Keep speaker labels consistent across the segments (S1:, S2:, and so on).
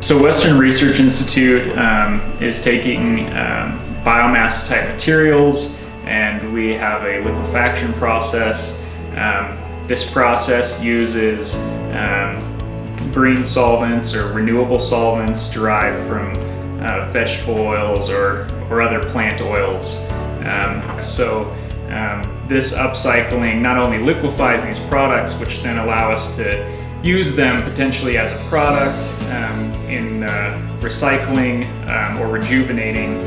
S1: So Western Research Institute is taking biomass type materials, and we have a liquefaction process. This process uses green solvents or renewable solvents derived from vegetable oils or other plant oils. This upcycling not only liquefies these products, which then allow us to use them potentially as a product in recycling or rejuvenating,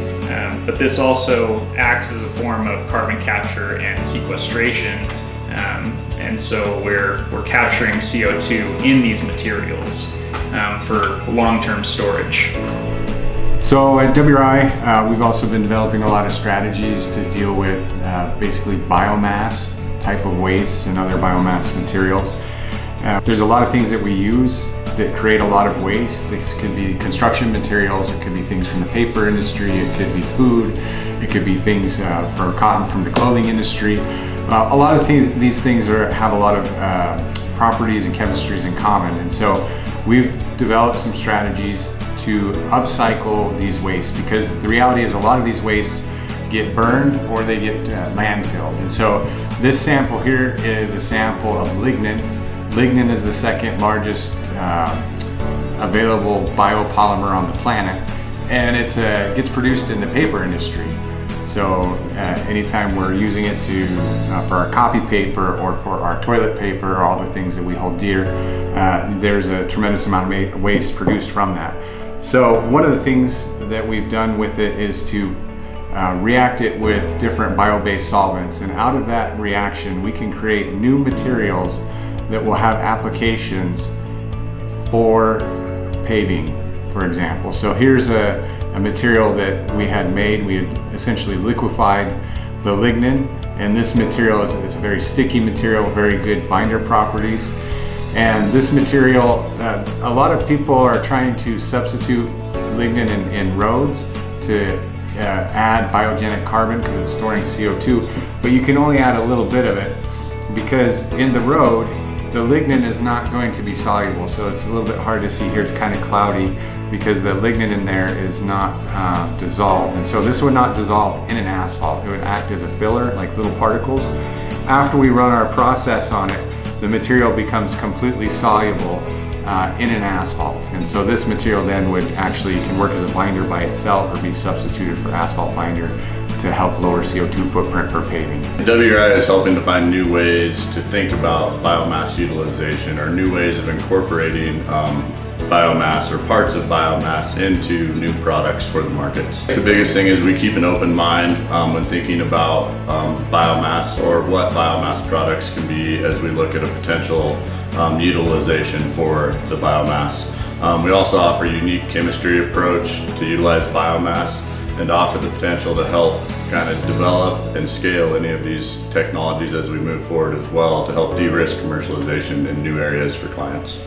S1: but this also acts as a form of carbon capture and sequestration. And so we're capturing CO2 in these materials for long-term storage.
S2: So at WRI, we've also been developing a lot of strategies to deal with basically biomass type of wastes and other biomass materials. There's a lot of things that we use that create a lot of waste. This could be construction materials, it could be things from the paper industry, it could be food, it could be things for cotton from the clothing industry. A lot of these things have a lot of properties and chemistries in common, and so we've developed some strategies to upcycle these wastes, because the reality is a lot of these wastes get burned or they get landfilled. And so this sample here is a sample of lignin. Lignin is the second largest available biopolymer on the planet, and it gets produced in the paper industry. So anytime we're using it for our copy paper or for our toilet paper or all the things that we hold dear, there's a tremendous amount of waste produced from that. So one of the things that we've done with it is to react it with different bio-based solvents, and out of that reaction we can create new materials that will have applications for paving, for example. So here's a material that we had made. We had essentially liquefied the lignin, and this material is a very sticky material, very good binder properties. And this material, a lot of people are trying to substitute lignin in roads to add biogenic carbon because it's storing CO2, but you can only add a little bit of it, because in the road the lignin is not going to be soluble. So it's a little bit hard to see here, it's kind of cloudy because the lignin in there is not dissolved, and so this would not dissolve in an asphalt. It would act as a filler, like little particles. After we run our process on it, the material becomes completely soluble in an asphalt, and so this material then can work as a binder by itself or be substituted for asphalt binder to help lower CO2 footprint for paving.
S3: WRI is helping to find new ways to think about biomass utilization, or new ways of incorporating biomass or parts of biomass into new products for the markets. The biggest thing is we keep an open mind when thinking about biomass or what biomass products can be as we look at a potential utilization for the biomass. We also offer a unique chemistry approach to utilize biomass and offer the potential to help kind of develop and scale any of these technologies as we move forward as well, to help de-risk commercialization in new areas for clients.